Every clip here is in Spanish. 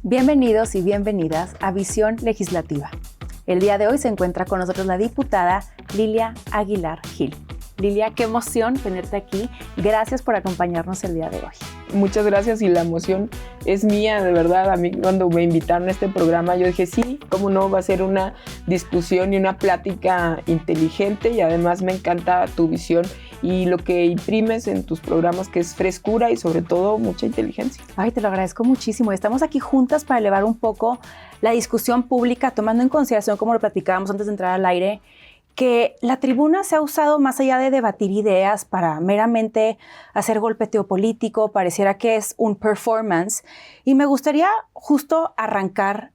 Bienvenidos y bienvenidas a Visión Legislativa. El día de hoy se encuentra con nosotros la diputada Lilia Aguilar Gil. Lilia, qué emoción tenerte aquí. Gracias por acompañarnos el día de hoy. Muchas gracias y la emoción es mía, de verdad. A mí cuando me invitaron a este programa yo dije sí, cómo no, va a ser una discusión y una plática inteligente, y además me encanta tu visión y lo que imprimes en tus programas, que es frescura y sobre todo mucha inteligencia. Ay, te lo agradezco muchísimo. Estamos aquí juntas para elevar un poco la discusión pública, tomando en consideración, como lo platicábamos antes de entrar al aire, que la tribuna se ha usado más allá de debatir ideas para meramente hacer golpeteo político. Pareciera que es un performance, y me gustaría justo arrancar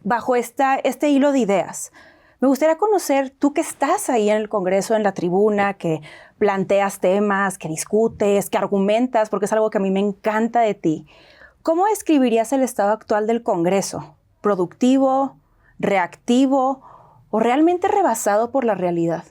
bajo este hilo de ideas. Me gustaría conocer, tú que estás ahí en el Congreso, en la tribuna, que planteas temas, que discutes, que argumentas, porque es algo que a mí me encanta de ti. ¿Cómo describirías el estado actual del Congreso? ¿Productivo, reactivo o realmente rebasado por la realidad?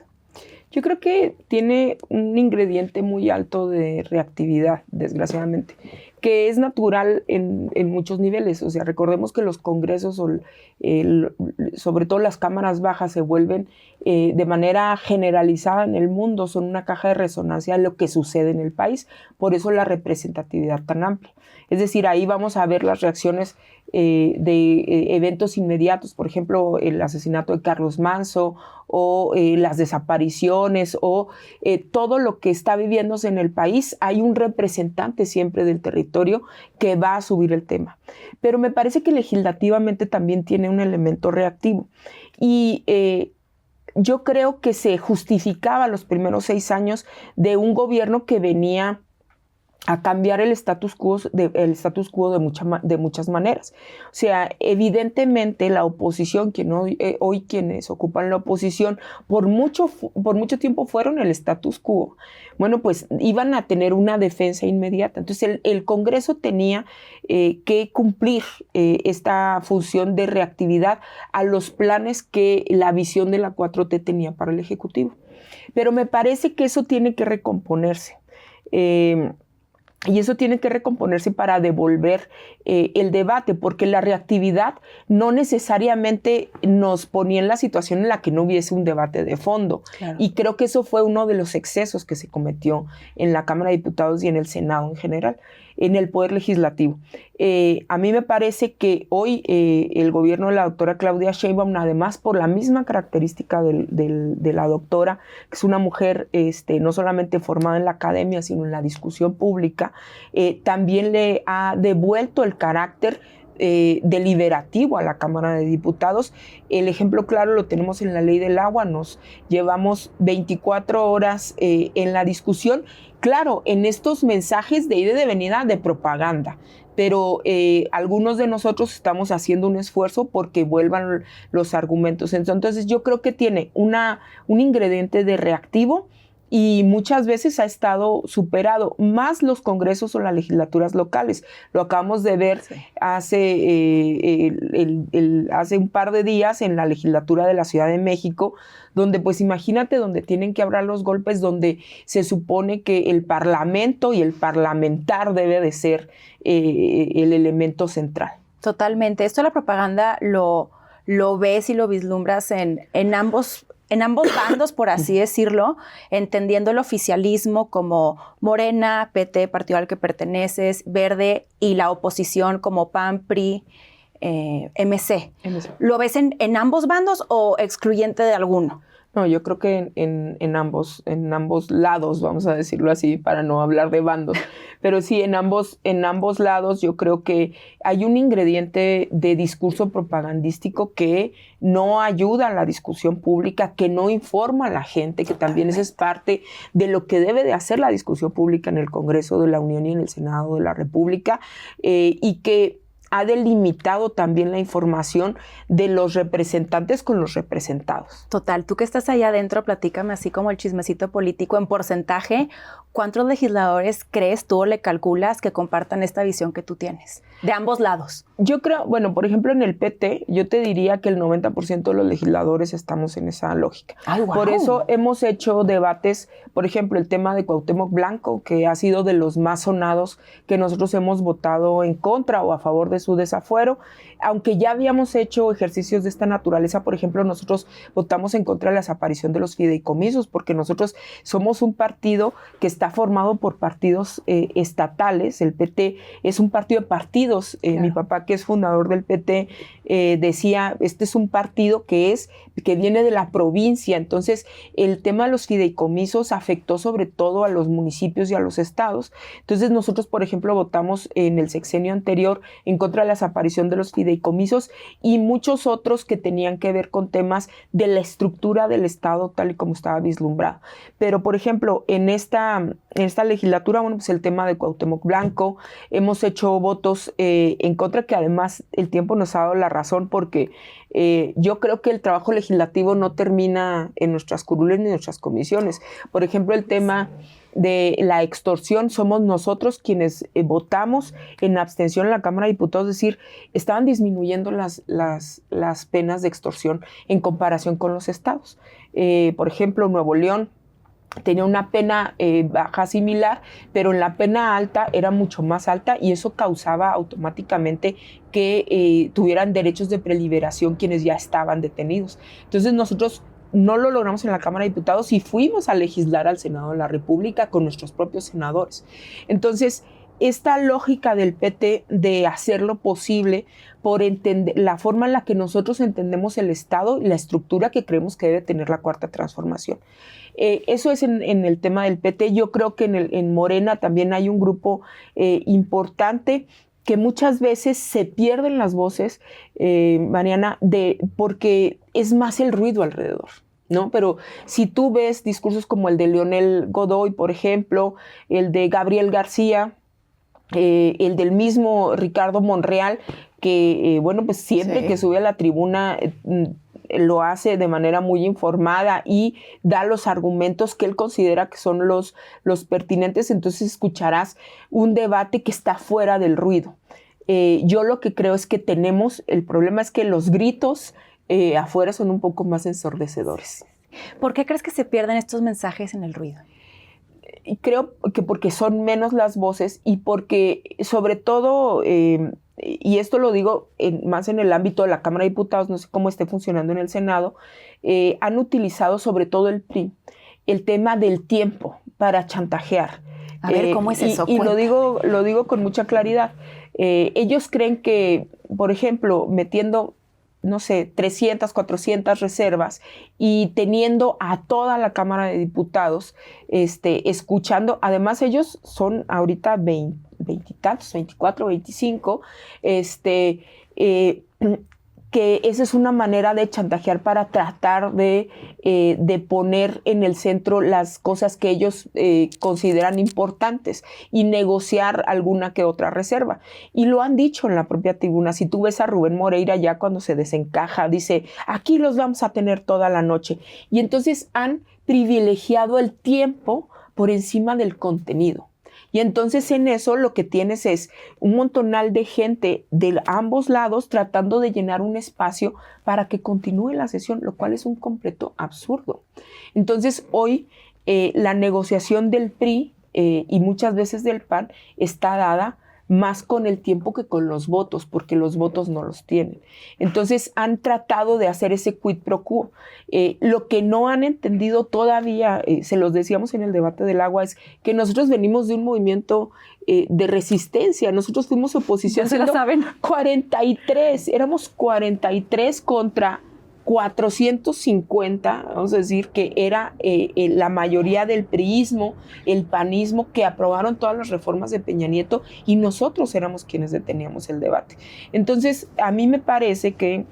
Yo creo que tiene un ingrediente muy alto de reactividad, desgraciadamente, que es natural en muchos niveles. O sea, recordemos que los congresos, sobre todo las cámaras bajas, se vuelven de manera generalizada en el mundo, son una caja de resonancia de lo que sucede en el país. Por eso la representatividad tan amplia. Es decir, ahí vamos a ver las reacciones de eventos inmediatos, por ejemplo, el asesinato de Carlos Manzo, o las desapariciones, o todo lo que está viviéndose en el país. Hay un representante siempre del territorio que va a subir el tema. Pero me parece que legislativamente también tiene un elemento reactivo. Y yo creo que se justificaba los primeros 6 años de un gobierno que venía a cambiar el status quo de muchas maneras. O sea, evidentemente la oposición, hoy quienes ocupan la oposición, por mucho tiempo fueron el status quo. Bueno, pues iban a tener una defensa inmediata. Entonces el Congreso tenía que cumplir esta función de reactividad a los planes que la visión de la 4T tenía para el Ejecutivo. Pero me parece que eso tiene que recomponerse. Y eso tiene que recomponerse para devolver el debate, porque la reactividad no necesariamente nos ponía en la situación en la que no hubiese un debate de fondo. Claro. Y creo que eso fue uno de los excesos que se cometió en la Cámara de Diputados y en el Senado en general, en el Poder Legislativo. A mí me parece que hoy el gobierno de la doctora Claudia Sheinbaum, además por la misma característica de la doctora, que es una mujer no solamente formada en la academia, sino en la discusión pública, también le ha devuelto el carácter deliberativo a la Cámara de Diputados. El ejemplo claro lo tenemos en la Ley del Agua. Nos llevamos 24 horas en la discusión, claro, en estos mensajes de ida y de venida de propaganda, pero algunos de nosotros estamos haciendo un esfuerzo porque vuelvan los argumentos. Entonces yo creo que tiene un ingrediente de reactivo, y muchas veces ha estado superado, más los congresos o las legislaturas locales. Lo acabamos de ver hace un par de días en la legislatura de la Ciudad de México, donde pues imagínate, donde tienen que hablar los golpes, donde se supone que el parlamento y el parlamentar debe de ser el elemento central. Totalmente. Esto de la propaganda lo ves y lo vislumbras en ambos bandos, por así decirlo, entendiendo el oficialismo como Morena, PT, partido al que perteneces, Verde, y la oposición como PAN, PRI, MC. ¿Lo ves en ambos bandos o excluyente de alguno? No, yo creo que en ambos lados, vamos a decirlo así, para no hablar de bandos. Pero sí, en ambos lados yo creo que hay un ingrediente de discurso propagandístico que no ayuda a la discusión pública, que no informa a la gente, que también esa es parte de lo que debe de hacer la discusión pública en el Congreso de la Unión y en el Senado de la República, y que ha delimitado también la información de los representantes con los representados. Total, tú que estás allá adentro, platícame así como el chismecito político en porcentaje, ¿cuántos legisladores crees tú o le calculas que compartan esta visión que tú tienes? De ambos lados. Yo creo, bueno, por ejemplo, en el PT, yo te diría que el 90% de los legisladores estamos en esa lógica. Ay, wow. Por eso hemos hecho debates, por ejemplo, el tema de Cuauhtémoc Blanco, que ha sido de los más sonados, que nosotros hemos votado en contra o a favor de su desafuero, aunque ya habíamos hecho ejercicios de esta naturaleza. Por ejemplo, nosotros votamos en contra de la desaparición de los fideicomisos, porque nosotros somos un partido que está formado por partidos estatales. El PT es un partido de partidos. Claro. Mi papá, que es fundador del PT, decía, este es un partido que viene de la provincia. Entonces, el tema de los fideicomisos afectó sobre todo a los municipios y a los estados. Entonces, nosotros, por ejemplo, votamos en el sexenio anterior en contra de la desaparición de los fideicomisos y muchos otros que tenían que ver con temas de la estructura del Estado tal y como estaba vislumbrado. Pero, por ejemplo, en esta legislatura, bueno, pues el tema de Cuauhtémoc Blanco, hemos hecho votos en contra, que además el tiempo nos ha dado la razón, porque yo creo que el trabajo legislativo no termina en nuestras curules ni en nuestras comisiones. Por ejemplo, el tema de la extorsión, somos nosotros quienes votamos en abstención en la Cámara de Diputados, es decir, estaban disminuyendo las penas de extorsión en comparación con los estados. Por ejemplo, Nuevo León tenía una pena baja similar, pero en la pena alta era mucho más alta, y eso causaba automáticamente que tuvieran derechos de preliberación quienes ya estaban detenidos. Entonces nosotros no lo logramos en la Cámara de Diputados y fuimos a legislar al Senado de la República con nuestros propios senadores. Entonces, esta lógica del PT de hacer lo posible por entender la forma en la que nosotros entendemos el Estado y la estructura que creemos que debe tener la Cuarta Transformación. Eso es en el tema del PT. Yo creo que en Morena también hay un grupo importante que muchas veces se pierden las voces, Mariana, porque es más el ruido alrededor, ¿no? Pero si tú ves discursos como el de Leonel Godoy, por ejemplo, el de Gabriel García, el del mismo Ricardo Monreal, que, bueno, pues siempre que sube a la tribuna lo hace de manera muy informada y da los argumentos que él considera que son los pertinentes. Entonces escucharás un debate que está fuera del ruido. Yo lo que creo es que el problema es que los gritos afuera son un poco más ensordecedores. ¿Por qué crees que se pierden estos mensajes en el ruido? Creo que porque son menos las voces y porque, sobre todo, y esto lo digo más en el ámbito de la Cámara de Diputados, no sé cómo esté funcionando en el Senado, han utilizado, sobre todo el PRI, el tema del tiempo para chantajear. A ver, ¿cómo es eso? Y lo digo con mucha claridad. Ellos creen que, por ejemplo, metiendo, no sé, 300, 400 reservas y teniendo a toda la Cámara de Diputados escuchando, además ellos son ahorita 20 y tantos, 24, 25, que esa es una manera de chantajear para tratar de poner en el centro las cosas que ellos consideran importantes y negociar alguna que otra reserva. Y lo han dicho en la propia tribuna. Si tú ves a Rubén Moreira ya cuando se desencaja, dice, aquí los vamos a tener toda la noche. Y entonces han privilegiado el tiempo por encima del contenido. Y entonces en eso lo que tienes es un montonal de gente de ambos lados tratando de llenar un espacio para que continúe la sesión, lo cual es un completo absurdo. Entonces hoy la negociación del PRI y muchas veces del PAN está dada más con el tiempo que con los votos, porque los votos no los tienen. Entonces han tratado de hacer ese quid pro quo. Lo que no han entendido todavía, se los decíamos en el debate del agua, es que nosotros venimos de un movimiento de resistencia. Nosotros fuimos oposición. Se lo saben. 43, éramos 43 contra 450, vamos a decir que era la mayoría del priismo, el panismo, que aprobaron todas las reformas de Peña Nieto, y nosotros éramos quienes deteníamos el debate. Entonces, a mí me parece que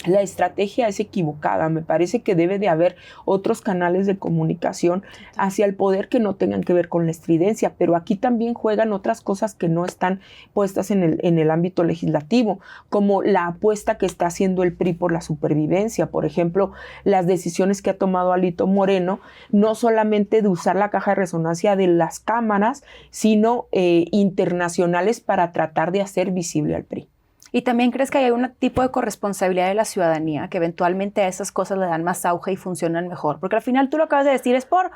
la estrategia es equivocada. Me parece que debe de haber otros canales de comunicación hacia el poder que no tengan que ver con la estridencia, pero aquí también juegan otras cosas que no están puestas en el ámbito legislativo, como la apuesta que está haciendo el PRI por la supervivencia. Por ejemplo, las decisiones que ha tomado Alito Moreno, no solamente de usar la caja de resonancia de las cámaras, sino internacionales para tratar de hacer visible al PRI. ¿Y también crees que hay un tipo de corresponsabilidad de la ciudadanía, que eventualmente a esas cosas le dan más auge y funcionan mejor? Porque al final tú lo acabas de decir, es por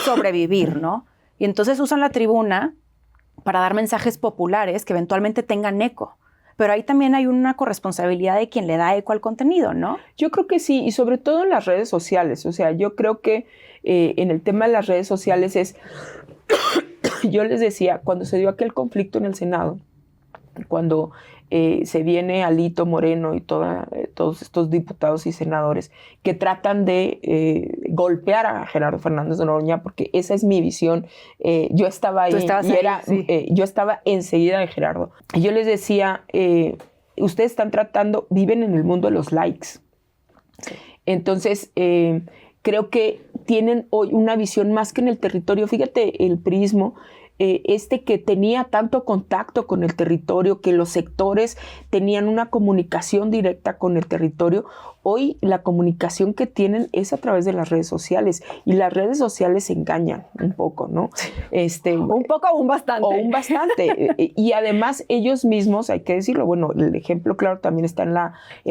sobrevivir, ¿no? Y entonces usan la tribuna para dar mensajes populares que eventualmente tengan eco. Pero ahí también hay una corresponsabilidad de quien le da eco al contenido, ¿no? Yo creo que sí, y sobre todo en las redes sociales. O sea, yo creo que en el tema de las redes sociales es... Yo les decía, cuando se dio aquel conflicto en el Senado, cuando se viene Alito Moreno y todos estos diputados y senadores que tratan de golpear a Gerardo Fernández de Noroña, porque esa es mi visión. Yo estaba ahí yo estaba enseguida de Gerardo. Y yo les decía, ustedes están viven en el mundo de los likes. Sí. Entonces, creo que tienen hoy una visión más que en el territorio. Fíjate el prismo, que tenía tanto contacto con el territorio, que los sectores tenían una comunicación directa con el territorio. Hoy la comunicación que tienen es a través de las redes sociales, y las redes sociales engañan un poco, ¿no? Un poco o un bastante. O un bastante. Y además ellos mismos, hay que decirlo, bueno, el ejemplo claro también está en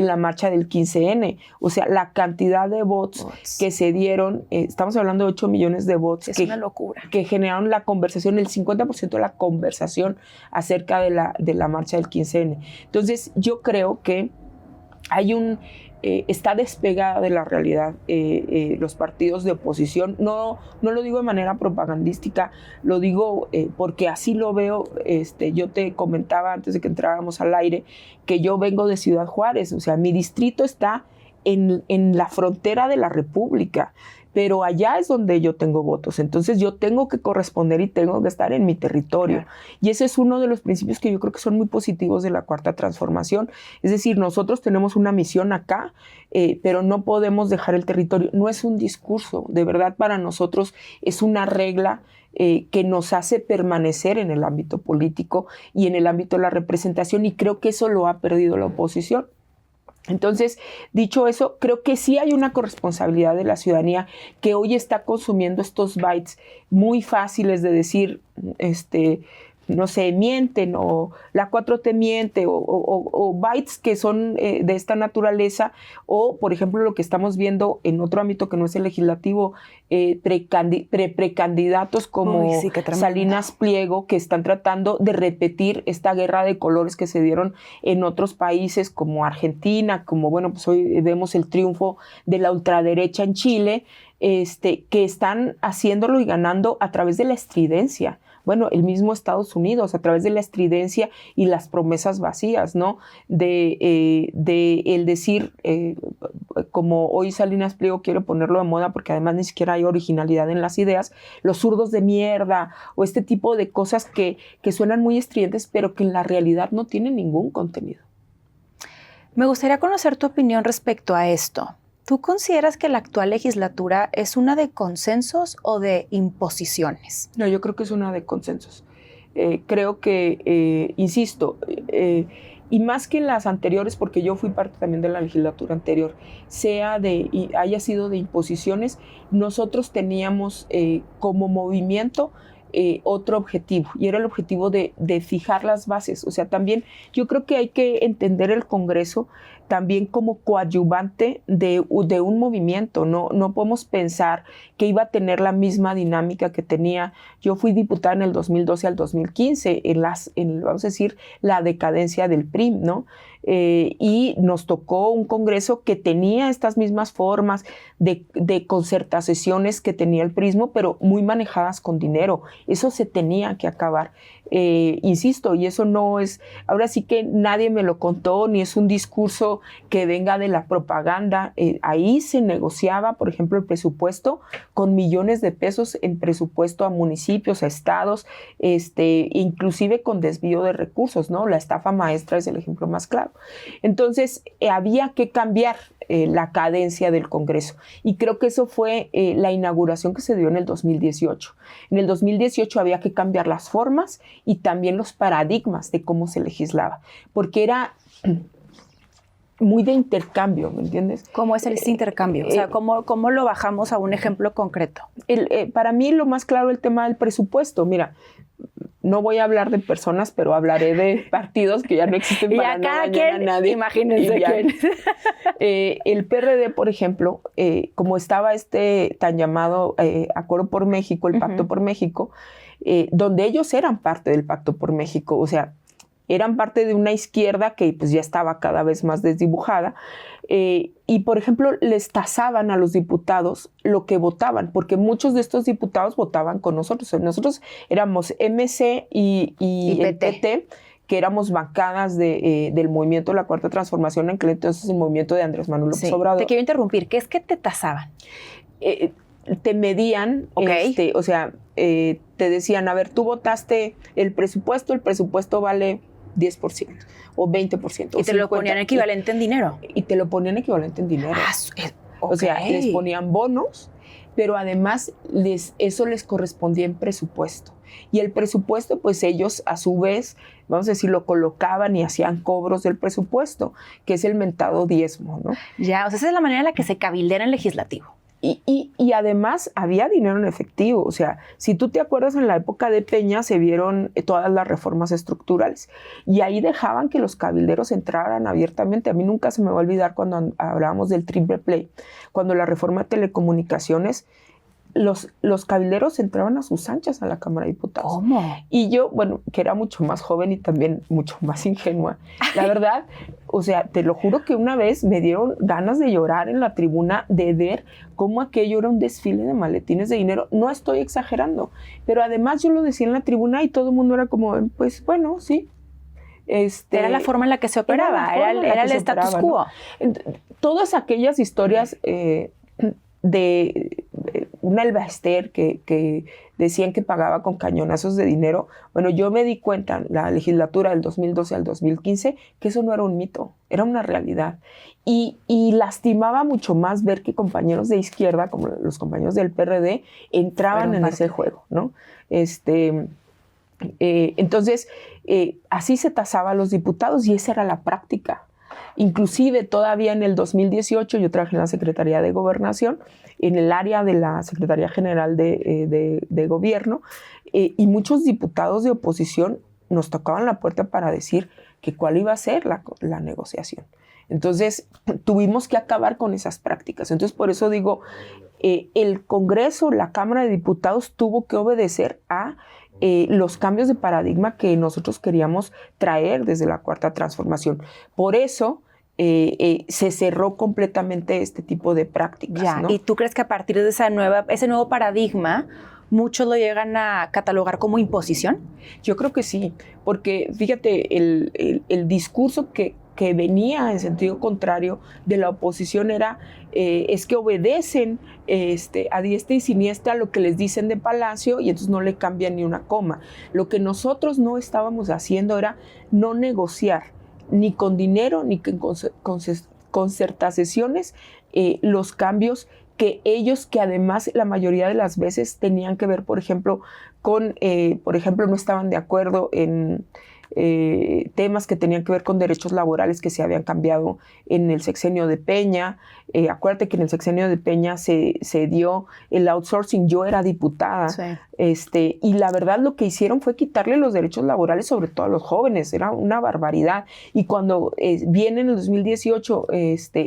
la marcha del 15N. O sea, la cantidad de bots que se dieron, estamos hablando de 8 millones de bots. Es una locura. Que generaron la conversación, el 50% de la conversación acerca de la marcha del 15N. Entonces, yo creo que hay está despegada de la realidad los partidos de oposición. No lo digo de manera propagandística, lo digo porque así lo veo. Yo te comentaba antes de que entráramos al aire que yo vengo de Ciudad Juárez, o sea, mi distrito está en la frontera de la República, pero allá es donde yo tengo votos. Entonces yo tengo que corresponder y tengo que estar en mi territorio. Claro. Y ese es uno de los principios que yo creo que son muy positivos de la Cuarta Transformación. Es decir, nosotros tenemos una misión acá, pero no podemos dejar el territorio. No es un discurso, de verdad para nosotros es una regla que nos hace permanecer en el ámbito político y en el ámbito de la representación, y creo que eso lo ha perdido la oposición. Entonces, dicho eso, creo que sí hay una corresponsabilidad de la ciudadanía que hoy está consumiendo estos bytes muy fáciles de decir, no sé, mienten, o la 4T miente, o bytes que son de esta naturaleza, o, por ejemplo, lo que estamos viendo en otro ámbito que no es el legislativo, precandidatos como Salinas Pliego, que están tratando de repetir esta guerra de colores que se dieron en otros países como Argentina, como, bueno, pues hoy vemos el triunfo de la ultraderecha en Chile, que están haciéndolo y ganando a través de la estridencia. Bueno, el mismo Estados Unidos, a través de la estridencia y las promesas vacías, ¿no? De el decir, como hoy Salinas Pliego quiere ponerlo de moda, porque además ni siquiera hay originalidad en las ideas, los zurdos de mierda, o este tipo de cosas que suenan muy estridentes, pero que en la realidad no tienen ningún contenido. Me gustaría conocer tu opinión respecto a esto. ¿Tú consideras que la actual legislatura es una de consensos o de imposiciones? No, yo creo que es una de consensos. Creo que, insisto, y más que en las anteriores, porque yo fui parte también de la legislatura anterior, haya sido de imposiciones, nosotros teníamos como movimiento otro objetivo, y era el objetivo de fijar las bases. O sea, también yo creo que hay que entender el Congreso también como coadyuvante de un movimiento. No podemos pensar que iba a tener la misma dinámica que tenía. Yo fui diputada en el 2012 al 2015, vamos a decir, la decadencia del PRI, ¿no? Y nos tocó un Congreso que tenía estas mismas formas de concertaciones que tenía el PRIismo, pero muy manejadas con dinero. Eso se tenía que acabar. Insisto, y eso no es, ahora sí que nadie me lo contó, ni es un discurso que venga de la propaganda. Ahí se negociaba, por ejemplo, el presupuesto con millones de pesos en presupuesto a municipios, a estados, inclusive con desvío de recursos, ¿no? La estafa maestra es el ejemplo más claro. Entonces, había que cambiar la cadencia del Congreso. Y creo que eso fue la inauguración que se dio en el 2018. En el 2018 había que cambiar las formas y también los paradigmas de cómo se legislaba, porque era muy de intercambio, ¿me entiendes? ¿Cómo es ese intercambio? O sea, ¿cómo lo bajamos a un ejemplo concreto? Para mí lo más claro el tema del presupuesto. Mira, no voy a hablar de personas, pero hablaré de partidos que ya no existen para no dañar a nadie. Imagínense quién. El PRD, por ejemplo, como estaba tan llamado Acuerdo por México, el Pacto por México, donde ellos eran parte del Pacto por México, o sea, eran parte de una izquierda que pues ya estaba cada vez más desdibujada, y por ejemplo les tasaban a los diputados lo que votaban, porque muchos de estos diputados votaban con nosotros. Nosotros éramos MC y el PT, que éramos bancadas del movimiento de la Cuarta Transformación, en aquel entonces el movimiento de Andrés Manuel López Obrador. Te quiero interrumpir, ¿qué es que te tasaban? Te medían, okay. O sea, te decían, a ver, tú votaste el presupuesto vale 10% o 20%. Y te lo ponían equivalente en dinero. Y te lo ponían equivalente en dinero. Okay. O sea, les ponían bonos, pero además eso les correspondía en presupuesto. Y el presupuesto, pues ellos a su vez, vamos a decir, lo colocaban y hacían cobros del presupuesto, que es el mentado diezmo, ¿no? Ya, o sea, esa es la manera en la que se cabildera en legislativo. Y además había dinero en efectivo. O sea, si tú te acuerdas, en la época de Peña se vieron todas las reformas estructurales y ahí dejaban que los cabilderos entraran abiertamente. A mí nunca se me va a olvidar cuando hablábamos del triple play, cuando la reforma de telecomunicaciones, los cabilderos entraban a sus anchas a la Cámara de Diputados. ¿Cómo? Y yo, bueno, que era mucho más joven y también mucho más ingenua, la verdad, o sea, te lo juro que una vez me dieron ganas de llorar en la tribuna de ver cómo aquello era un desfile de maletines de dinero. No estoy exagerando, pero además yo lo decía en la tribuna y todo el mundo era como, pues bueno, sí. Era la forma en la que se operaba, era el status quo. ¿No? Todas aquellas historias de una Elba Ester que decían que pagaba con cañonazos de dinero. Bueno, yo me di cuenta en la legislatura del 2012 al 2015 que eso no era un mito, era una realidad. Y lastimaba mucho más ver que compañeros de izquierda, como los compañeros del PRD, entraban en ese juego, ¿no? Entonces, así se tasaba a los diputados y esa era la práctica. Inclusive todavía en el 2018 yo trabajé en la Secretaría de Gobernación, en el área de la Secretaría General de Gobierno, y muchos diputados de oposición nos tocaban la puerta para decir que cuál iba a ser la negociación. Entonces tuvimos que acabar con esas prácticas. Entonces por eso digo, el Congreso, la Cámara de Diputados tuvo que obedecer a los cambios de paradigma que nosotros queríamos traer desde la Cuarta Transformación. Por eso se cerró completamente este tipo de prácticas. Ya, ¿no? ¿Y tú crees que a partir de ese nuevo paradigma muchos lo llegan a catalogar como imposición? Yo creo que sí, porque fíjate, el discurso que venía en sentido contrario de la oposición era es que obedecen a diestra y siniestra lo que les dicen de Palacio y entonces no le cambian ni una coma. Lo que nosotros no estábamos haciendo era no negociar ni con dinero ni con concertaciones los cambios que ellos, que además la mayoría de las veces tenían que ver, por ejemplo, no estaban de acuerdo en temas que tenían que ver con derechos laborales que se habían cambiado en el sexenio de Peña. Acuérdate que en el sexenio de Peña se dio el outsourcing. Yo era diputada. Sí. Y la verdad lo que hicieron fue quitarle los derechos laborales, sobre todo a los jóvenes. Era una barbaridad. Y cuando viene en el 2018,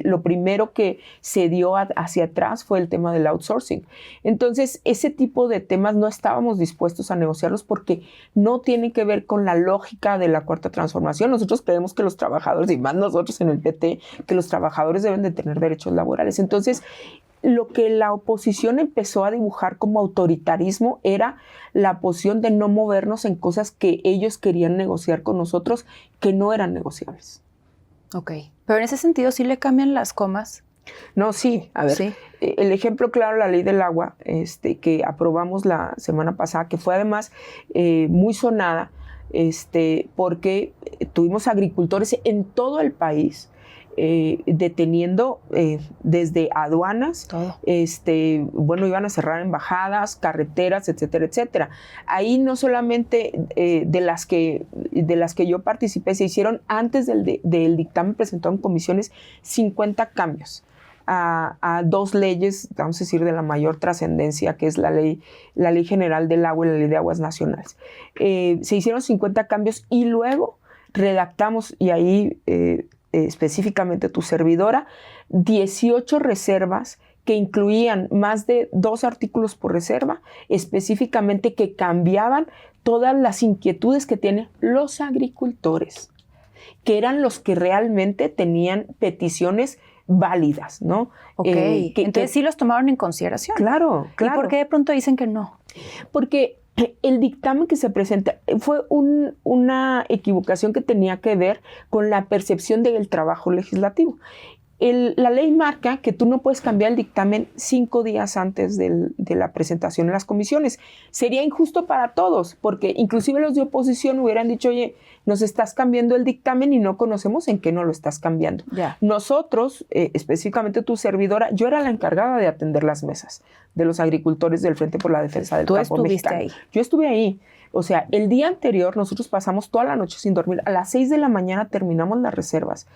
lo primero que se dio hacia atrás fue el tema del outsourcing. Entonces, ese tipo de temas no estábamos dispuestos a negociarlos porque no tienen que ver con la lógica de la Cuarta Transformación. Nosotros creemos que los trabajadores, y más nosotros en el PT, que los trabajadores deben de tener derechos laborales. Entonces, lo que la oposición empezó a dibujar como autoritarismo era la posición de no movernos en cosas que ellos querían negociar con nosotros, que no eran negociables. Ok, pero en ese sentido sí le cambian las comas. No, sí, a ver, Sí. El ejemplo claro, la ley del agua, que aprobamos la semana pasada, que fue además muy sonada, porque tuvimos agricultores en todo el país deteniendo desde aduanas, Todo. Iban a cerrar embajadas, carreteras, etcétera, etcétera. Ahí no solamente de las que yo participé, se hicieron antes del dictamen presentado en comisiones 50 cambios a dos leyes, vamos a decir, de la mayor trascendencia, que es la ley general del agua y la ley de aguas nacionales. Se hicieron 50 cambios y luego redactamos, y ahí específicamente tu servidora, 18 reservas que incluían más de 2 artículos por reserva, específicamente que cambiaban todas las inquietudes que tienen los agricultores, que eran los que realmente tenían peticiones válidas, ¿no? Ok, entonces sí los tomaron en consideración. Claro, claro. ¿Y por qué de pronto dicen que no? Porque el dictamen que se presenta fue una equivocación que tenía que ver con la percepción del trabajo legislativo. La ley marca que tú no puedes cambiar el dictamen 5 días antes de la presentación en las comisiones. Sería injusto para todos, porque inclusive los de oposición hubieran dicho, oye, nos estás cambiando el dictamen y no conocemos en qué no lo estás cambiando. Ya. Nosotros, específicamente tu servidora, yo era la encargada de atender las mesas de los agricultores del Frente por la Defensa del Campo Mexicano. Ahí. Yo estuve ahí. O sea, el día anterior nosotros pasamos toda la noche sin dormir. A las 6 de la mañana terminamos las reservas.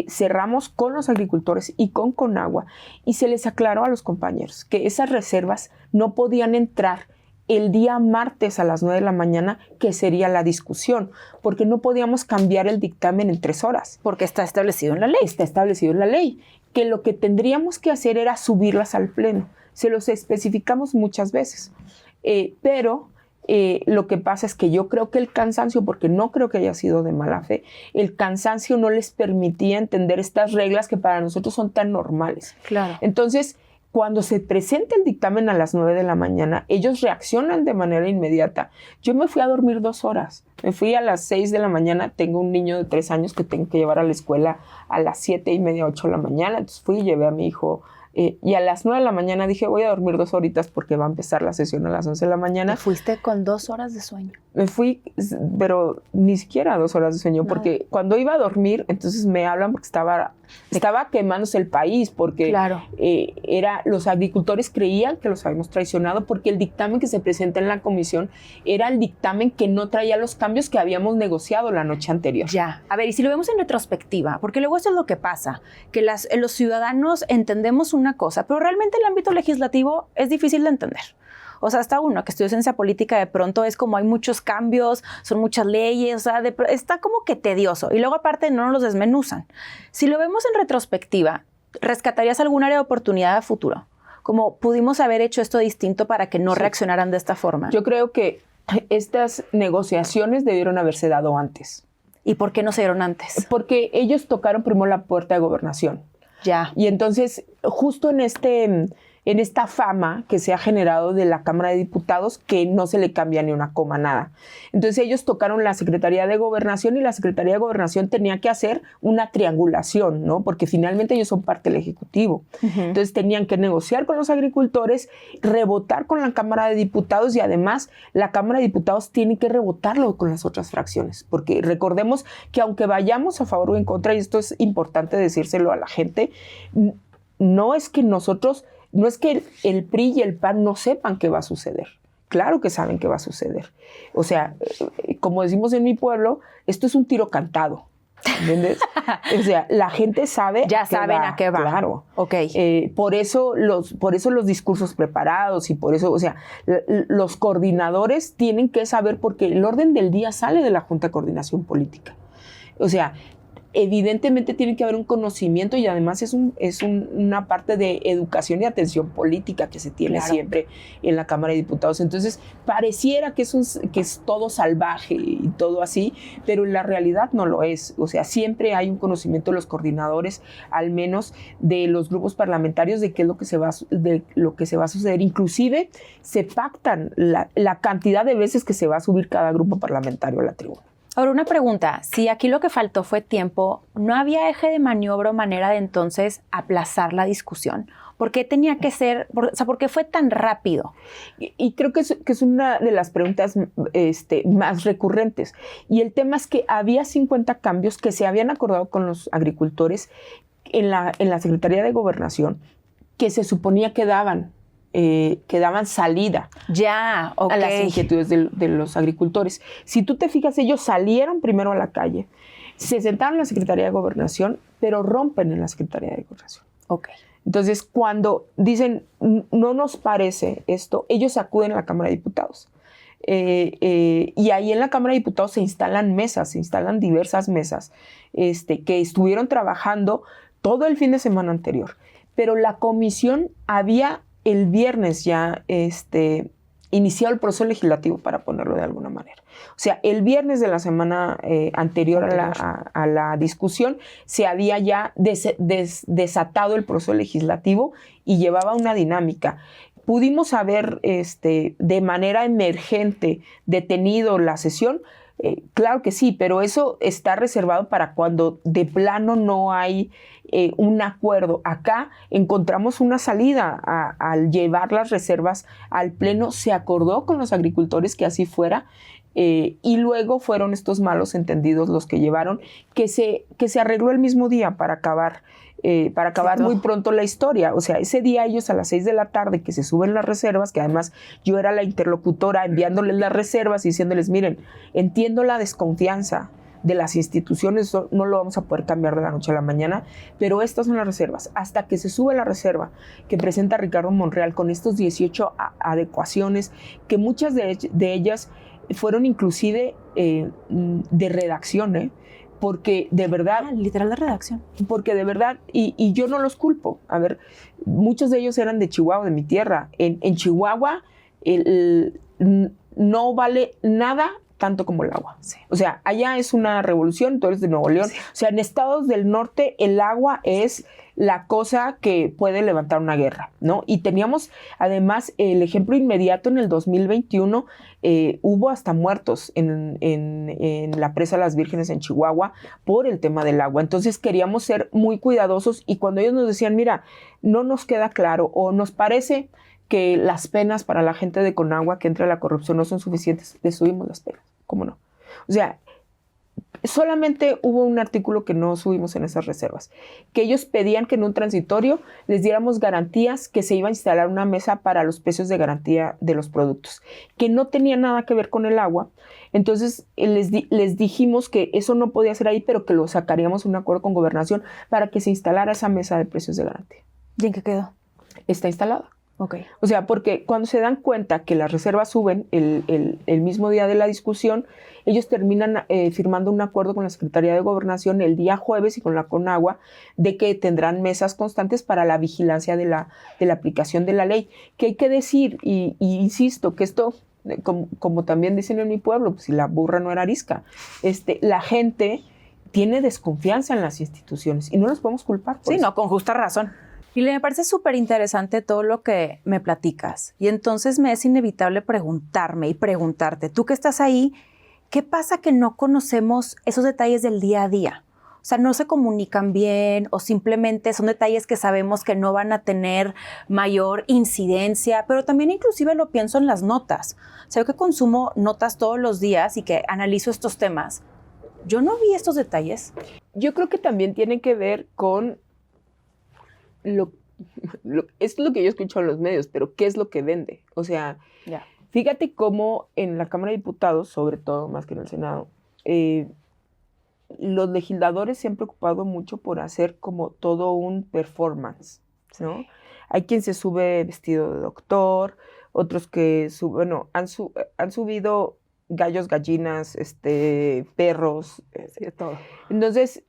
Cerramos con los agricultores y con Conagua, y se les aclaró a los compañeros que esas reservas no podían entrar el día martes a las 9 de la mañana, que sería la discusión, porque no podíamos cambiar el dictamen en 3 horas. Porque está establecido en la ley. Está establecido en la ley, que lo que tendríamos que hacer era subirlas al pleno. Se los especificamos muchas veces, pero lo que pasa es que yo creo que el cansancio, porque no creo que haya sido de mala fe, el cansancio no les permitía entender estas reglas que para nosotros son tan normales. Claro. Entonces, cuando se presenta el dictamen a las 9 de la mañana, ellos reaccionan de manera inmediata. Yo me fui a dormir 2 horas. Me fui a las 6 de la mañana. Tengo un niño de 3 años que tengo que llevar a la escuela a las 7:30, 8 de la mañana. Entonces fui y llevé a mi hijo. Y a las 9 de la mañana dije, voy a dormir 2 horitas porque va a empezar la sesión a las 11 de la mañana. ¿Te fuiste con 2 horas de sueño? Me fui, pero ni siquiera 2 horas de sueño, porque cuando iba a dormir, entonces me hablan porque estaba quemándose el país, porque claro. Los agricultores creían que los habíamos traicionado, porque el dictamen que se presenta en la comisión era el dictamen que no traía los cambios que habíamos negociado la noche anterior. Ya, a ver, y si lo vemos en retrospectiva, porque luego eso es lo que pasa, que los ciudadanos entendemos una cosa, pero realmente el ámbito legislativo es difícil de entender. O sea, hasta uno que estudió ciencia política, de pronto es como hay muchos cambios, son muchas leyes, o sea, está como que tedioso. Y luego aparte no nos los desmenuzan. Si lo vemos en retrospectiva, ¿rescatarías algún área de oportunidad a futuro? Como pudimos haber hecho esto distinto para que no reaccionaran de esta forma. Yo creo que estas negociaciones debieron haberse dado antes. ¿Y por qué no se dieron antes? Porque ellos tocaron primero la puerta de gobernación. Ya. Y entonces, justo en esta fama que se ha generado de la Cámara de Diputados, que no se le cambia ni una coma, nada. Entonces ellos tocaron la Secretaría de Gobernación, y la Secretaría de Gobernación tenía que hacer una triangulación, ¿no? Porque finalmente ellos son parte del Ejecutivo. Entonces tenían que negociar con los agricultores, rebotar con la Cámara de Diputados, y además la Cámara de Diputados tiene que rebotarlo con las otras fracciones, porque recordemos que aunque vayamos a favor o en contra, y esto es importante decírselo a la gente, no es que el PRI y el PAN no sepan qué va a suceder. Claro que saben qué va a suceder. O sea, como decimos en mi pueblo, esto es un tiro cantado. ¿Entiendes? O sea, la gente sabe. Ya saben a qué va. Claro. Ok. Por eso los discursos preparados, y por eso, o sea, los coordinadores tienen que saber, porque el orden del día sale de la Junta de Coordinación Política. O sea, evidentemente tiene que haber un conocimiento y además es una parte de educación y atención política que se tiene siempre en la Cámara de Diputados. Entonces, pareciera que es todo salvaje y todo así, pero en la realidad no lo es. O sea, siempre hay un conocimiento de los coordinadores, al menos de los grupos parlamentarios, de qué es lo que se va a suceder. Inclusive, se pactan la cantidad de veces que se va a subir cada grupo parlamentario a la tribuna. Ahora, una pregunta. Si aquí lo que faltó fue tiempo, ¿no había eje de maniobra o manera de entonces aplazar la discusión? ¿Por qué tenía que ser, por qué fue tan rápido? Y creo que es una de las preguntas más recurrentes. Y el tema es que había 50 cambios que se habían acordado con los agricultores en la Secretaría de Gobernación, que se suponía que daban salida a las inquietudes de los agricultores. Si tú te fijas, ellos salieron primero a la calle, se sentaron en la Secretaría de Gobernación, pero rompen en la Secretaría de Gobernación. Ok. Entonces, cuando dicen, no nos parece esto, ellos acuden a la Cámara de Diputados. Y ahí en la Cámara de Diputados se instalan diversas mesas que estuvieron trabajando todo el fin de semana anterior. Pero la comisión había el viernes ya iniciado el proceso legislativo, para ponerlo de alguna manera. O sea, el viernes de la semana anterior a la discusión se había ya desatado el proceso legislativo y llevaba una dinámica. Pudimos haber de manera emergente detenido la sesión. Claro que sí, pero eso está reservado para cuando de plano no hay un acuerdo. Acá encontramos una salida al llevar las reservas al Pleno. Se acordó con los agricultores que así fuera, y luego fueron estos malos entendidos los que llevaron que se arregló el mismo día para acabar muy pronto la historia. O sea, ese día ellos a las 6 de la tarde que se suben las reservas, que además yo era la interlocutora enviándoles las reservas y diciéndoles, miren, entiendo la desconfianza de las instituciones, no lo vamos a poder cambiar de la noche a la mañana, pero estas son las reservas. Hasta que se sube la reserva que presenta Ricardo Monreal con estos 18 adecuaciones, que muchas de ellas fueron inclusive de redacción, porque de verdad... literal de redacción. Porque de verdad, y yo no los culpo. A ver, muchos de ellos eran de Chihuahua, de mi tierra. En Chihuahua no vale nada tanto como el agua. Sí. O sea, allá es una revolución, tú eres de Nuevo León. Sí. O sea, en estados del norte el agua es la cosa que puede levantar una guerra, ¿no? Y teníamos además el ejemplo inmediato en el 2021, hubo hasta muertos en la presa Las Vírgenes en Chihuahua por el tema del agua. Entonces queríamos ser muy cuidadosos, y cuando ellos nos decían, mira, no nos queda claro o nos parece que las penas para la gente de Conagua que entra a la corrupción no son suficientes, le subimos las penas. ¿Cómo no? O sea, solamente hubo un artículo que no subimos en esas reservas, que ellos pedían que en un transitorio les diéramos garantías, que se iba a instalar una mesa para los precios de garantía de los productos, que no tenía nada que ver con el agua. Entonces les dijimos que eso no podía ser ahí, pero que lo sacaríamos un acuerdo con Gobernación para que se instalara esa mesa de precios de garantía. ¿Y en qué quedó? Está instalada. Okay. O sea, porque cuando se dan cuenta que las reservas suben el mismo día de la discusión, ellos terminan firmando un acuerdo con la Secretaría de Gobernación el día jueves y con la Conagua de que tendrán mesas constantes para la vigilancia de la aplicación de la ley. Que hay que decir, y insisto, que esto, como también dicen en mi pueblo, pues si la burra no era arisca, la gente tiene desconfianza en las instituciones y no los podemos culpar por eso. Sí, no, con justa razón. Y me parece súper interesante todo lo que me platicas. Y entonces me es inevitable preguntarme y preguntarte, tú que estás ahí, ¿qué pasa que no conocemos esos detalles del día a día? O sea, no se comunican bien o simplemente son detalles que sabemos que no van a tener mayor incidencia, pero también inclusive lo pienso en las notas. O sea, yo que consumo notas todos los días y que analizo estos temas, yo no vi estos detalles. Yo creo que también tiene que ver con es lo que yo escucho en los medios, pero ¿qué es lo que vende? O sea, fíjate cómo en la Cámara de Diputados, sobre todo más que en el Senado, los legisladores se han preocupado mucho por hacer como todo un performance, ¿no? Hay quien se sube vestido de doctor, otros que han subido gallos, gallinas, perros, todo. Entonces,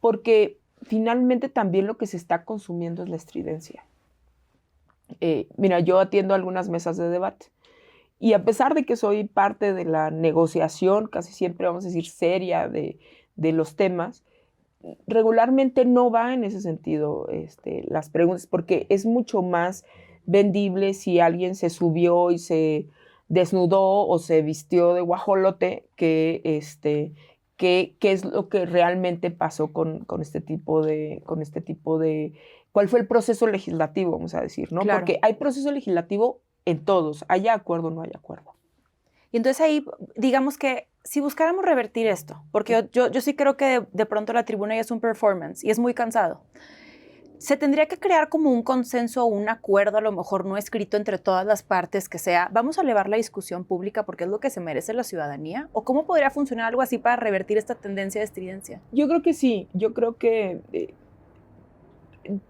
porque finalmente también lo que se está consumiendo es la estridencia. Mira, yo atiendo algunas mesas de debate y a pesar de que soy parte de la negociación, casi siempre vamos a decir seria de los temas, regularmente no va en ese sentido las preguntas, porque es mucho más vendible si alguien se subió y se desnudó o se vistió de guajolote qué es lo que realmente pasó con este tipo de, cuál fue el proceso legislativo, vamos a decir, ¿no? Claro. Porque hay proceso legislativo en todos, haya acuerdo o no haya acuerdo. Y entonces ahí, digamos que si buscáramos revertir esto, porque yo sí creo que de pronto la tribuna ya es un performance y es muy cansado, se tendría que crear como un consenso o un acuerdo, a lo mejor no escrito entre todas las partes, que sea, vamos a elevar la discusión pública porque es lo que se merece la ciudadanía, o cómo podría funcionar algo así para revertir esta tendencia de estridencia. Yo creo que sí, yo creo que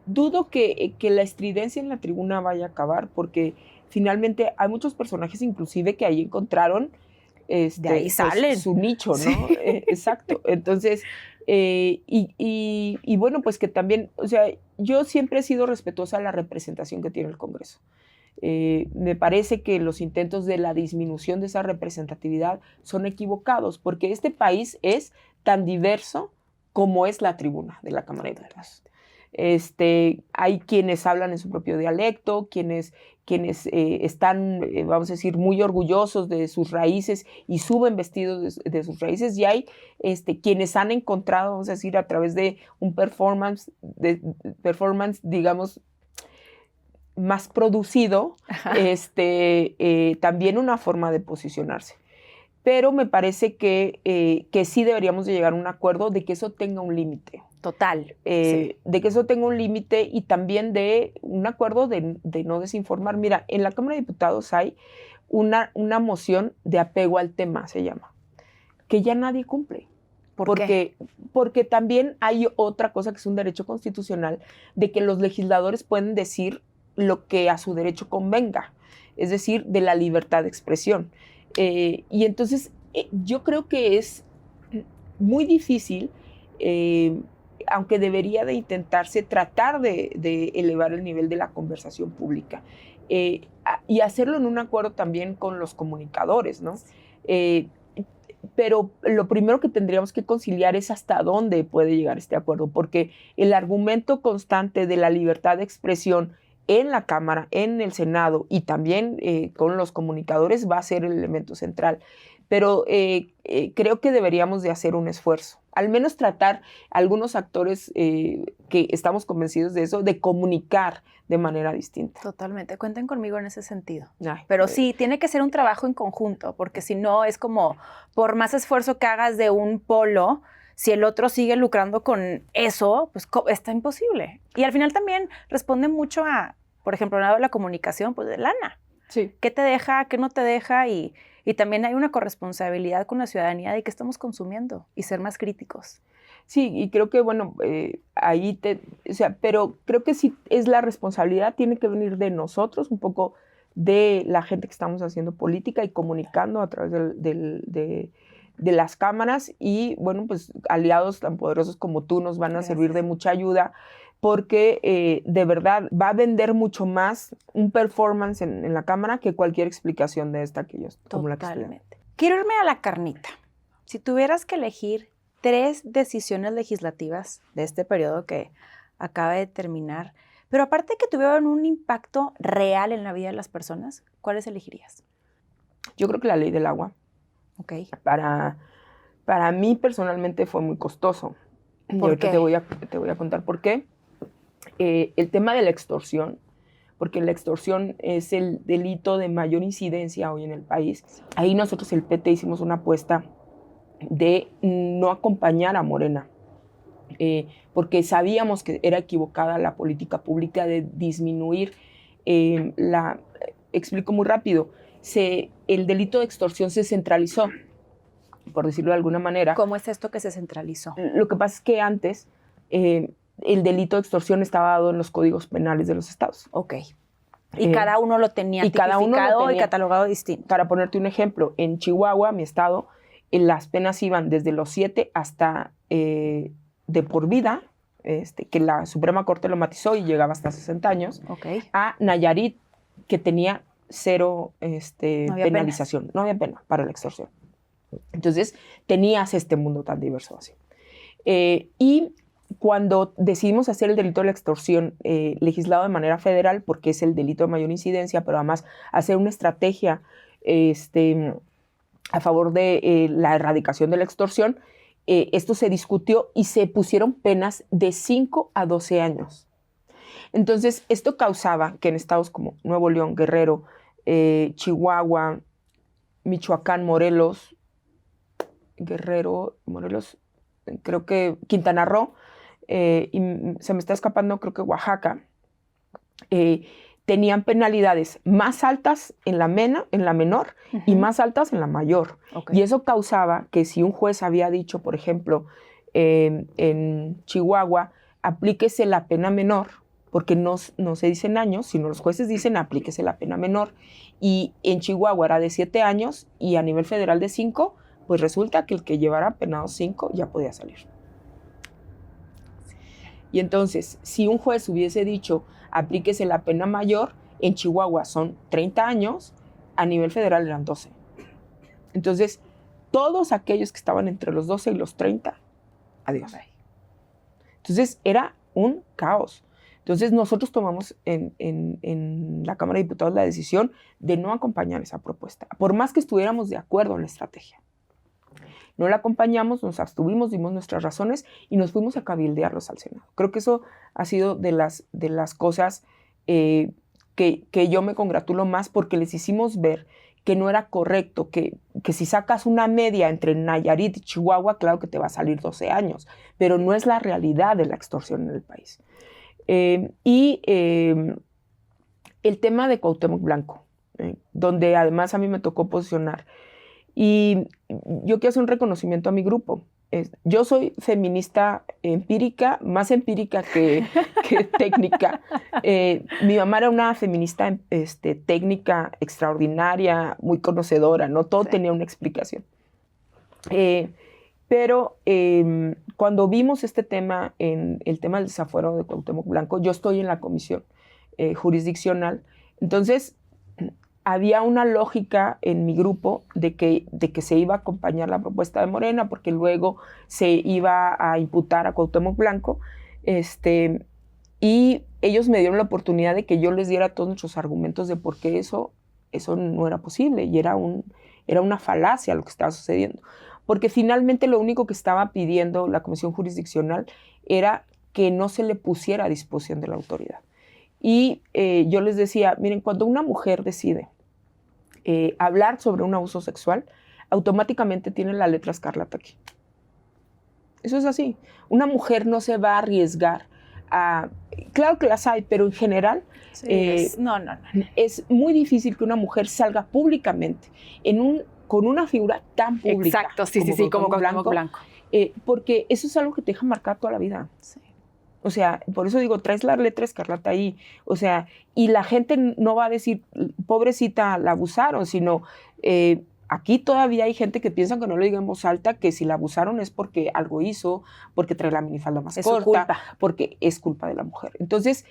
dudo que la estridencia en la tribuna vaya a acabar, porque finalmente hay muchos personajes inclusive que ahí encontraron de ahí salen. Pues, su nicho, ¿no? Sí. Exacto. Entonces, y bueno, pues que también, o sea, yo siempre he sido respetuosa de la representación que tiene el Congreso. Me parece que los intentos de la disminución de esa representatividad son equivocados, porque este país es tan diverso como es la tribuna de la Cámara de Diputados. Hay quienes hablan en su propio dialecto, quienes están, vamos a decir, muy orgullosos de sus raíces y suben vestidos de sus raíces, y hay quienes han encontrado, vamos a decir, a través de un performance, digamos, más producido, también una forma de posicionarse. Pero me parece que sí deberíamos de llegar a un acuerdo de que eso tenga un límite. Total. Sí. De que eso tenga un límite y también de un acuerdo de no desinformar. Mira, en la Cámara de Diputados hay una moción de apego al tema, se llama, que ya nadie cumple. ¿Por qué? Porque también hay otra cosa que es un derecho constitucional, de que los legisladores pueden decir lo que a su derecho convenga, es decir, de la libertad de expresión. Y entonces yo creo que es muy difícil, aunque debería de intentarse tratar de elevar el nivel de la conversación pública y hacerlo en un acuerdo también con los comunicadores, ¿no? Pero lo primero que tendríamos que conciliar es hasta dónde puede llegar este acuerdo, porque el argumento constante de la libertad de expresión en la Cámara, en el Senado y también con los comunicadores va a ser el elemento central. Pero creo que deberíamos de hacer un esfuerzo, al menos tratar a algunos actores que estamos convencidos de eso, de comunicar de manera distinta. Totalmente, cuenten conmigo en ese sentido. Ay, pero sí, tiene que ser un trabajo en conjunto, porque si no es como, por más esfuerzo que hagas de un polo, si el otro sigue lucrando con eso, pues está imposible. Y al final también responde mucho a, por ejemplo, en la comunicación, pues de lana. Sí. ¿Qué te deja, qué no te deja? Y también hay una corresponsabilidad con la ciudadanía de qué estamos consumiendo y ser más críticos. Sí, y creo que, bueno, ahí pero creo que sí es la responsabilidad, tiene que venir de nosotros, un poco de la gente que estamos haciendo política y comunicando a través de las cámaras, y, bueno, pues aliados tan poderosos como tú nos van a servir de mucha ayuda, porque de verdad va a vender mucho más un performance en la Cámara que cualquier explicación de esta que yo como la que estoy. Totalmente. Quiero irme a la carnita. Si tuvieras que elegir 3 decisiones legislativas de este periodo que acaba de terminar, pero aparte que tuvieron un impacto real en la vida de las personas, ¿cuáles elegirías? Yo creo que la ley del agua. Okay. Para mí personalmente fue muy costoso. ¿Por qué? Te voy a contar por qué. El tema de la extorsión, porque la extorsión es el delito de mayor incidencia hoy en el país. Ahí nosotros, el PT, hicimos una apuesta de no acompañar a Morena, porque sabíamos que era equivocada la política pública de disminuir explico muy rápido, el delito de extorsión se centralizó, por decirlo de alguna manera. ¿Cómo es esto que se centralizó? Lo que pasa es que antes el delito de extorsión estaba dado en los códigos penales de los estados. Ok. Y cada uno lo tenía tipificado y catalogado distinto. Para ponerte un ejemplo, en Chihuahua, mi estado, las penas iban desde los 7 hasta de por vida, que la Suprema Corte lo matizó y llegaba hasta 60 años, a Nayarit, que tenía 0 penalización. Penas. No había pena para la extorsión. Entonces, tenías este mundo tan diverso así. Y cuando decidimos hacer el delito de la extorsión legislado de manera federal, porque es el delito de mayor incidencia, pero además hacer una estrategia a favor de la erradicación de la extorsión, esto se discutió y se pusieron penas de 5 a 12 años. Entonces, esto causaba que en estados como Nuevo León, Guerrero, Chihuahua, Michoacán, Morelos, creo que Quintana Roo, y se me está escapando, creo que Oaxaca, tenían penalidades más altas en la menor y más altas en la mayor. Y eso causaba que si un juez había dicho, por ejemplo, en Chihuahua, aplíquese la pena menor, porque no se dicen años, sino los jueces dicen aplíquese la pena menor, y en Chihuahua era de 7 años y a nivel federal de 5, pues resulta que el que llevara penado 5 ya podía salir. Y entonces, si un juez hubiese dicho, aplíquese la pena mayor, en Chihuahua son 30 años, a nivel federal eran 12. Entonces, todos aquellos que estaban entre los 12 y los 30, adiós. Entonces, era un caos. Entonces, nosotros tomamos en la Cámara de Diputados la decisión de no acompañar esa propuesta, por más que estuviéramos de acuerdo en la estrategia. No la acompañamos, nos abstuvimos, dimos nuestras razones y nos fuimos a cabildearlos al Senado. Creo que eso ha sido de las cosas que yo me congratulo más, porque les hicimos ver que no era correcto, que si sacas una media entre Nayarit y Chihuahua, claro que te va a salir 12 años, pero no es la realidad de la extorsión en el país. El tema de Cuauhtémoc Blanco, donde además a mí me tocó posicionar. Y yo quiero hacer un reconocimiento a mi grupo. Yo soy feminista empírica, más empírica que técnica. Mi mamá era una feminista técnica extraordinaria, muy conocedora, ¿no? Todo tenía una explicación. Pero cuando vimos este tema, en el tema del desafuero de Cuauhtémoc Blanco, yo estoy en la comisión jurisdiccional, entonces había una lógica en mi grupo de que se iba a acompañar la propuesta de Morena, porque luego se iba a imputar a Cuauhtémoc Blanco, y ellos me dieron la oportunidad de que yo les diera todos nuestros argumentos de por qué eso no era posible, y era una falacia lo que estaba sucediendo. Porque finalmente lo único que estaba pidiendo la Comisión Jurisdiccional era que no se le pusiera a disposición de la autoridad. Y yo les decía, miren, cuando una mujer decide hablar sobre un abuso sexual, automáticamente tiene la letra escarlata aquí. Eso es así. Una mujer no se va a arriesgar a... Claro que las hay, pero en general no. Es muy difícil que una mujer salga públicamente con una figura tan pública. Exacto, sí, como Cuauhtémoc Blanco. Porque eso es algo que te deja marcado toda la vida. Sí. O sea, por eso digo, traes la letra escarlata ahí. O sea, y la gente no va a decir, pobrecita, la abusaron, sino aquí todavía hay gente que piensa que no le diga en voz alta que si la abusaron es porque algo hizo, porque trae la minifalda más corta, porque es culpa de la mujer. Entonces,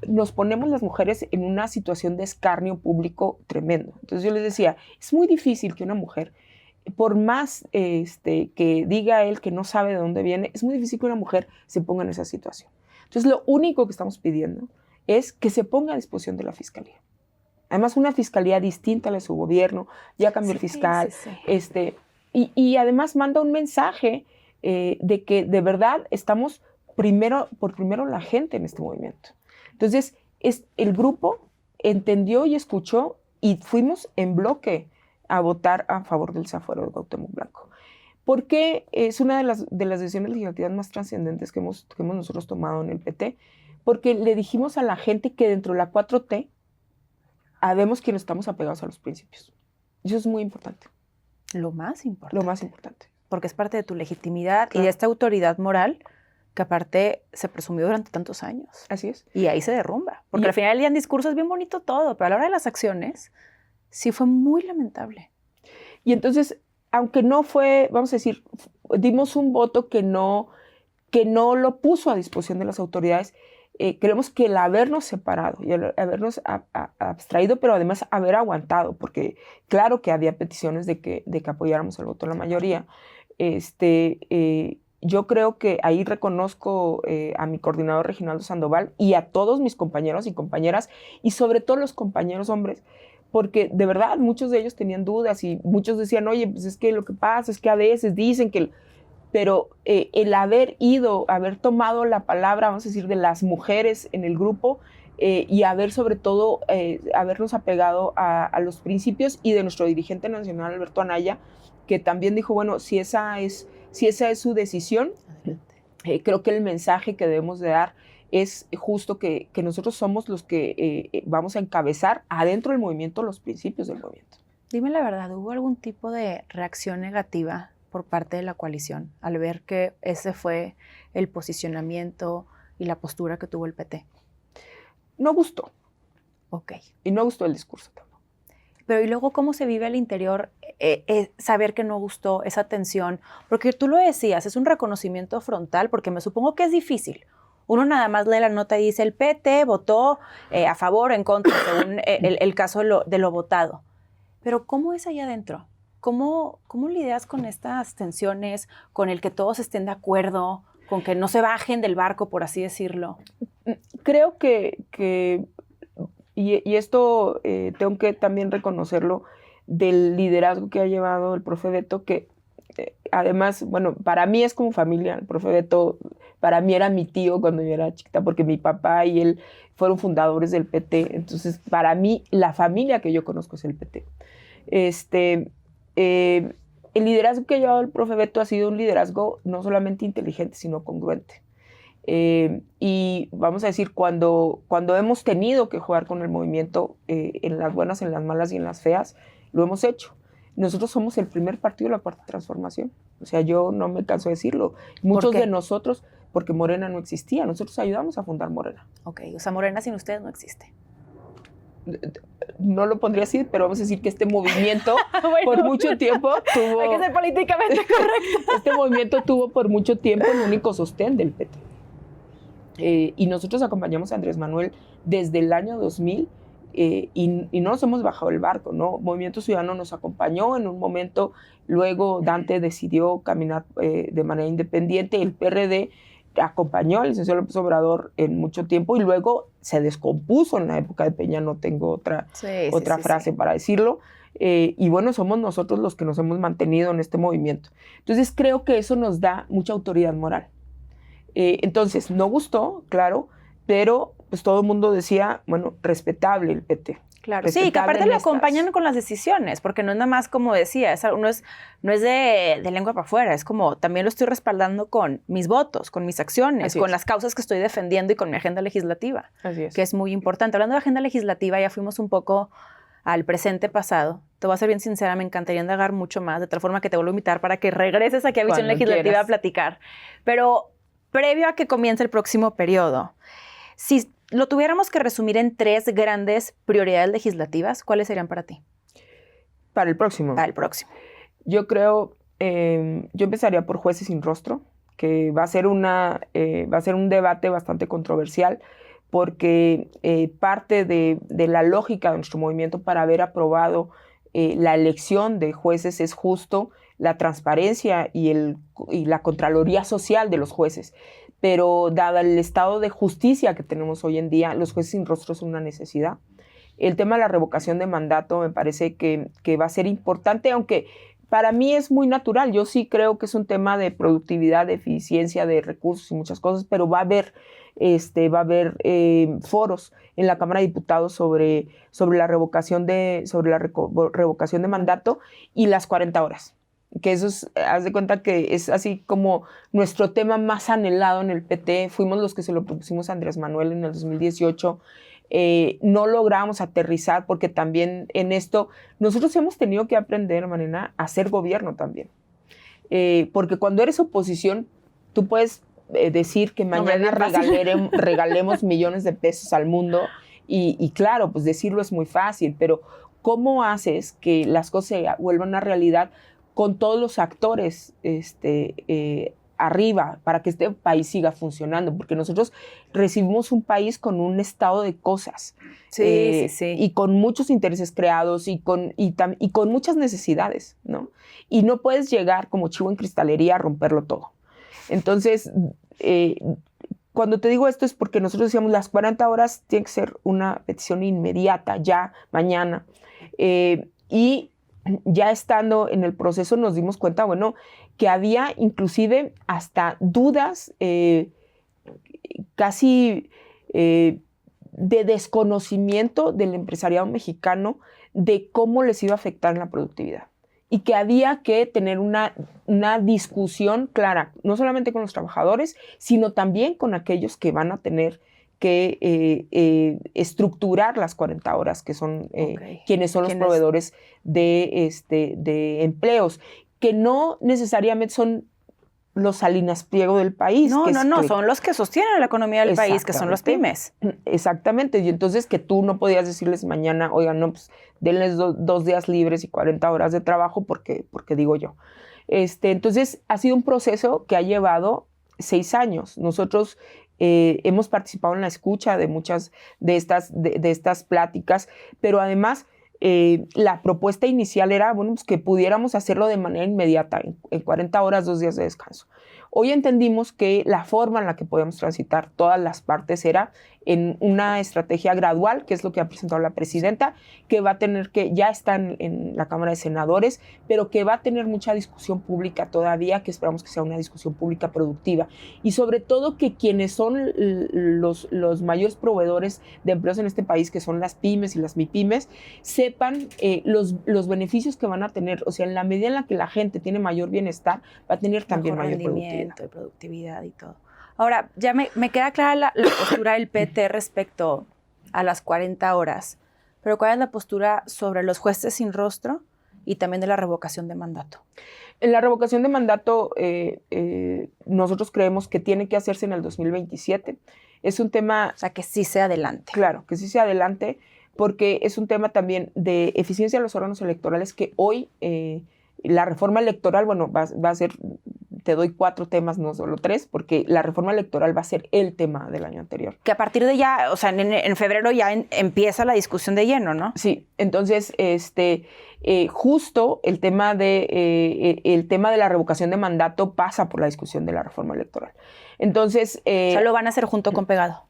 nos ponemos las mujeres en una situación de escarnio público tremendo. Entonces yo les decía, es muy difícil que una mujer, por más que diga él que no sabe de dónde viene, es muy difícil que una mujer se ponga en esa situación. Entonces lo único que estamos pidiendo es que se ponga a disposición de la Fiscalía. Además, una Fiscalía distinta a la de su gobierno, ya cambió el fiscal, y además manda un mensaje de que de verdad estamos por primero la gente en este movimiento. Entonces, el grupo entendió y escuchó y fuimos en bloque a votar a favor del desafuero de Cuauhtémoc Blanco. Porque es una de las decisiones legislativas más trascendentes que hemos nosotros tomado en el PT, porque le dijimos a la gente que dentro de la 4T habemos quienes estamos apegados a los principios. Eso es muy importante. Lo más importante. Lo más importante. Porque es parte de tu legitimidad, claro, y de esta autoridad moral que aparte se presumió durante tantos años. Así es. Y ahí se derrumba. Porque al final del día en discurso es bien bonito todo, pero a la hora de las acciones sí fue muy lamentable. Y entonces, aunque no fue, vamos a decir, dimos un voto que no lo puso a disposición de las autoridades, creemos que el habernos separado y el habernos abstraído, pero además haber aguantado, porque claro que había peticiones de que apoyáramos el voto de la mayoría, yo creo que ahí reconozco a mi coordinador Reginaldo Sandoval y a todos mis compañeros y compañeras, y sobre todo los compañeros hombres, porque de verdad muchos de ellos tenían dudas y muchos decían, oye, pues es que lo que pasa es que a veces dicen que... Pero el haber tomado la palabra, vamos a decir, de las mujeres en el grupo y haber sobre todo, habernos apegado a los principios y de nuestro dirigente nacional, Alberto Anaya, que también dijo, bueno, si esa es su decisión, creo que el mensaje que debemos de dar es justo que nosotros somos los que vamos a encabezar adentro del movimiento los principios del movimiento. Dime la verdad, ¿hubo algún tipo de reacción negativa por parte de la coalición al ver que ese fue el posicionamiento y la postura que tuvo el PT? No gustó. Ok. Y no gustó el discurso tampoco. Pero ¿y luego cómo se vive al interior saber que no gustó esa tensión? Porque tú lo decías, es un reconocimiento frontal, porque me supongo que es difícil. Uno nada más lee la nota y dice, el PT votó a favor o en contra, según el caso de lo votado. Pero ¿cómo es allá adentro? ¿Cómo lidias con estas tensiones, con el que todos estén de acuerdo, con que no se bajen del barco, por así decirlo? Creo que y esto tengo que también reconocerlo, del liderazgo que ha llevado el profe Beto, que además, bueno, para mí es como familia. El profe Beto, para mí era mi tío cuando yo era chiquita, porque mi papá y él fueron fundadores del PT. Entonces, para mí, la familia que yo conozco es el PT. El liderazgo que ha llevado el profe Beto ha sido un liderazgo no solamente inteligente, sino congruente. Y vamos a decir, cuando hemos tenido que jugar con el movimiento, en las buenas, en las malas y en las feas, lo hemos hecho. Nosotros somos el primer partido de la Cuarta Transformación. O sea, yo no me canso de decirlo. Muchos de nosotros, porque Morena no existía, nosotros ayudamos a fundar Morena. Ok, o sea, Morena sin ustedes no existe. No lo pondría así, pero vamos a decir que este movimiento bueno, por mucho tiempo tuvo... Hay que ser políticamente correcto. Este movimiento tuvo por mucho tiempo el único sostén del PT. Y nosotros acompañamos a Andrés Manuel desde el año 2000 y no nos hemos bajado el barco, ¿no? Movimiento Ciudadano nos acompañó en un momento, luego Dante decidió caminar de manera independiente, el PRD acompañó al licenciado López Obrador en mucho tiempo y luego se descompuso en la época de Peña, no tengo otra frase para decirlo. Y bueno, somos nosotros los que nos hemos mantenido en este movimiento. Entonces creo que eso nos da mucha autoridad moral. Entonces, no gustó, claro, pero pues todo el mundo decía, bueno, respetable el PT. Claro, sí, que aparte lo acompañan con las decisiones, porque no es nada más como decía, no es de lengua para afuera, es como también lo estoy respaldando con mis votos, con mis acciones, con las causas que estoy defendiendo y con mi agenda legislativa, que es muy importante. Hablando de agenda legislativa, ya fuimos un poco al presente pasado. Te voy a ser bien sincera, me encantaría indagar mucho más, de tal forma que te vuelvo a invitar para que regreses aquí a Visión Legislativa a platicar. Pero previo a que comience el próximo periodo, si lo tuviéramos que resumir en 3 grandes prioridades legislativas, ¿cuáles serían para ti? Para el próximo. Para el próximo. Yo creo, yo empezaría por Jueces sin Rostro, que va a ser un debate bastante controversial, porque parte de la lógica de nuestro movimiento para haber aprobado la elección de jueces es justo la transparencia y la Contraloría Social de los jueces. Pero dado el estado de justicia que tenemos hoy en día, los jueces sin rostro son una necesidad. El tema de la revocación de mandato me parece que va a ser importante, aunque para mí es muy natural. Yo sí creo que es un tema de productividad, de eficiencia, de recursos y muchas cosas, pero va a haber foros en la Cámara de Diputados sobre la revocación de mandato y las 40 horas. Que eso es, haz de cuenta que es así como nuestro tema más anhelado en el PT. Fuimos los que se lo propusimos a Andrés Manuel en el 2018. No logramos aterrizar porque también en esto nosotros hemos tenido que aprender, Marina, a hacer gobierno también. Porque cuando eres oposición, tú puedes decir que mañana regalemos millones de pesos al mundo y claro, pues decirlo es muy fácil, pero ¿cómo haces que las cosas se vuelvan una realidad con todos los actores arriba para que este país siga funcionando? Porque nosotros recibimos un país con un estado de cosas y con muchos intereses creados y con muchas necesidades, ¿no? Y no puedes llegar como chivo en cristalería a romperlo todo. Entonces, cuando te digo esto es porque nosotros decíamos las 40 horas tiene que ser una petición inmediata, ya, mañana. Y ya estando en el proceso nos dimos cuenta, bueno, que había inclusive hasta dudas casi de desconocimiento del empresariado mexicano de cómo les iba a afectar en la productividad. Y que había que tener una discusión clara, no solamente con los trabajadores, sino también con aquellos que van a tener que estructurar las 40 horas, que son quienes son los proveedores de empleos, que no necesariamente son los Salinas Pliego del país. No, son los que sostienen la economía del país, que son los pymes. Exactamente, y entonces que tú no podías decirles mañana, oigan, no, pues denles 2 días libres y 40 horas de trabajo porque digo yo. Entonces ha sido un proceso que ha llevado 6 años. Nosotros hemos participado en la escucha de muchas de estas pláticas, pero además la propuesta inicial era pues que pudiéramos hacerlo de manera inmediata, en 40 horas, 2 días de descanso. Hoy entendimos que la forma en la que podíamos transitar todas las partes era en una estrategia gradual, que es lo que ha presentado la presidenta, que va a tener ya está en la Cámara de Senadores, pero que va a tener mucha discusión pública todavía, que esperamos que sea una discusión pública productiva. Y sobre todo que quienes son los mayores proveedores de empleos en este país, que son las pymes y las MIPYMES, sepan los beneficios que van a tener. O sea, en la medida en la que la gente tiene mayor bienestar, va a tener también mayor productividad y todo. Ahora, ya me queda clara la postura del PT respecto a las 40 horas, pero ¿cuál es la postura sobre los jueces sin rostro y también de la revocación de mandato? En la revocación de mandato, nosotros creemos que tiene que hacerse en el 2027. Es un tema... O sea, que sí se adelante. Claro, que sí se adelante, porque es un tema también de eficiencia de los órganos electorales que hoy la reforma electoral, bueno, va a ser... Te doy 4 temas, no solo 3, porque la reforma electoral va a ser el tema del año anterior. Que a partir de ya, o sea, en febrero ya empieza la discusión de lleno, ¿no? Sí, entonces, justo el tema de la revocación de mandato pasa por la discusión de la reforma electoral. Entonces... o sea, lo van a hacer junto con pegado.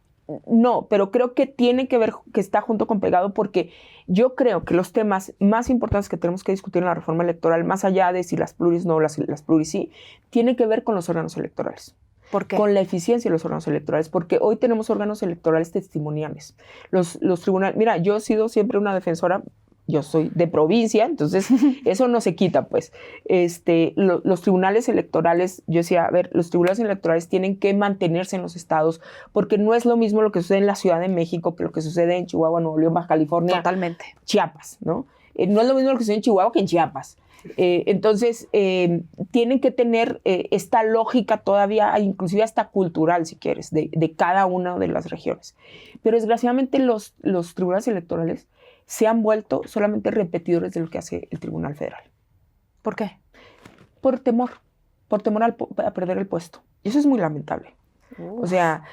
No, pero creo que tiene que ver, que está junto con pegado, porque yo creo que los temas más importantes que tenemos que discutir en la reforma electoral, más allá de si las pluris no, las pluris sí, tiene que ver con los órganos electorales. ¿Por qué? Con la eficiencia de los órganos electorales, porque hoy tenemos órganos electorales testimoniales. Los tribunales, mira, yo he sido siempre una defensora, yo soy de provincia, entonces eso no se quita, pues. Los tribunales electorales, yo decía, a ver, los tribunales electorales tienen que mantenerse en los estados, porque no es lo mismo lo que sucede en la Ciudad de México que lo que sucede en Chihuahua, Nuevo León, Baja California. Totalmente. Chiapas, ¿no? No es lo mismo lo que sucede en Chihuahua que en Chiapas. Entonces, tienen que tener esta lógica todavía, inclusive hasta cultural, si quieres, de cada una de las regiones. Pero desgraciadamente los tribunales electorales se han vuelto solamente repetidores de lo que hace el Tribunal Federal. ¿Por qué? Por temor a perder el puesto. Y eso es muy lamentable. Uf. O sea,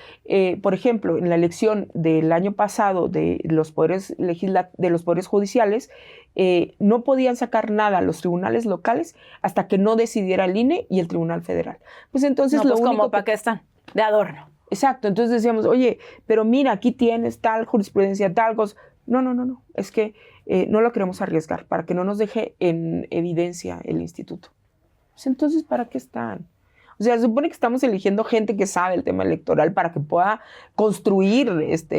por ejemplo, en la elección del año pasado de los poderes judiciales, no podían sacar nada a los tribunales locales hasta que no decidiera el INE y el Tribunal Federal. Pues entonces no, pues como para qué están, de adorno. Exacto, entonces decíamos, oye, pero mira, aquí tienes tal jurisprudencia, tal cosa. No, es que no lo queremos arriesgar para que no nos deje en evidencia el instituto. Pues entonces, ¿para qué están? O sea, se supone que estamos eligiendo gente que sabe el tema electoral para que pueda construir,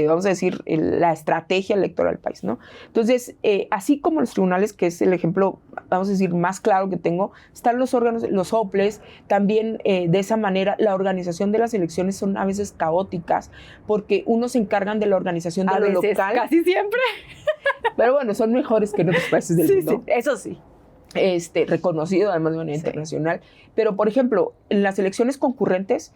vamos a decir, la estrategia electoral del país, ¿no? Entonces, así como los tribunales, que es el ejemplo, vamos a decir, más claro que tengo, están los órganos, los OPLES, también de esa manera la organización de las elecciones son a veces caóticas, porque unos se encargan de la organización de lo local. Casi siempre. Pero bueno, son mejores que en otros países del mundo. Sí, eso sí. Reconocido además de manera internacional. Pero, por ejemplo, en las elecciones concurrentes,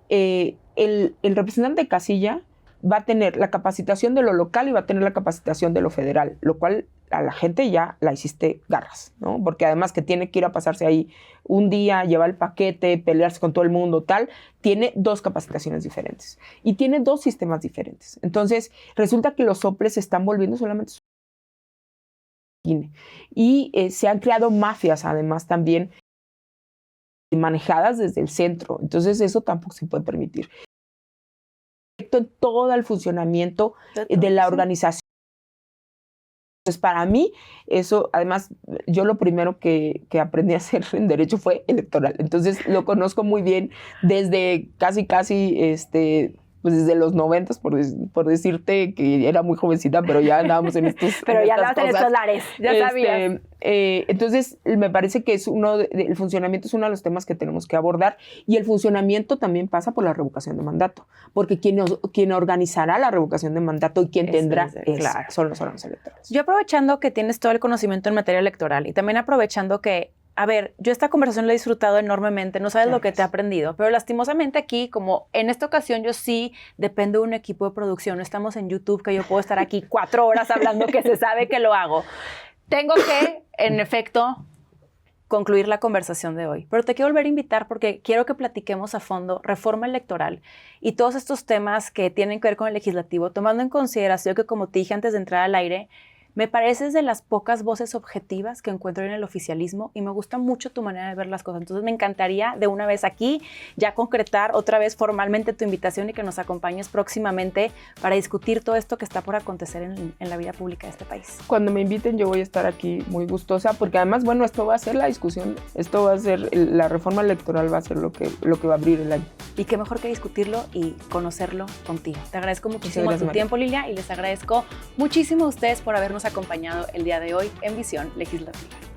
el representante de casilla va a tener la capacitación de lo local y va a tener la capacitación de lo federal, lo cual a la gente ya la hiciste garras, ¿no? Porque además que tiene que ir a pasarse ahí un día, llevar el paquete, pelearse con todo el mundo, tal, tiene 2 capacitaciones diferentes y tiene 2 sistemas diferentes. Entonces, resulta que los soples se están volviendo solamente y se han creado mafias, además, también manejadas desde el centro. Entonces, eso tampoco se puede permitir. En todo el funcionamiento de la organización. Entonces, para mí, eso, además, yo lo primero que aprendí a hacer en derecho fue electoral. Entonces, lo conozco muy bien desde casi, pues desde los 90s, por decirte que era muy jovencita, pero ya andábamos en estos Pero ya andabas en estos lares, ya sabías. Entonces, me parece que el funcionamiento es uno de los temas que tenemos que abordar, y el funcionamiento también pasa por la revocación de mandato, porque quien organizará la revocación de mandato y quien tendrá son los órganos electorales. Yo, aprovechando que tienes todo el conocimiento en materia electoral y también aprovechando que, a ver, yo esta conversación la he disfrutado enormemente, no sabes lo que te he aprendido, pero lastimosamente aquí, como en esta ocasión yo sí dependo de un equipo de producción, no estamos en YouTube, que yo puedo estar aquí 4 horas hablando que se sabe que lo hago. Tengo que, en efecto, concluir la conversación de hoy, pero te quiero volver a invitar porque quiero que platiquemos a fondo reforma electoral y todos estos temas que tienen que ver con el legislativo, tomando en consideración que, como te dije antes de entrar al aire, me pareces de las pocas voces objetivas que encuentro en el oficialismo y me gusta mucho tu manera de ver las cosas. Entonces me encantaría de una vez aquí ya concretar otra vez formalmente tu invitación y que nos acompañes próximamente para discutir todo esto que está por acontecer en la vida pública de este país. Cuando me inviten yo voy a estar aquí muy gustosa, porque además, bueno, esto va a ser la discusión, esto va a ser, la reforma electoral va a ser lo que va a abrir el año. Y qué mejor que discutirlo y conocerlo contigo. Te agradezco muchísimo tu tiempo, Lilia, y les agradezco muchísimo a ustedes por habernos acompañado el día de hoy en Visión Legislativa.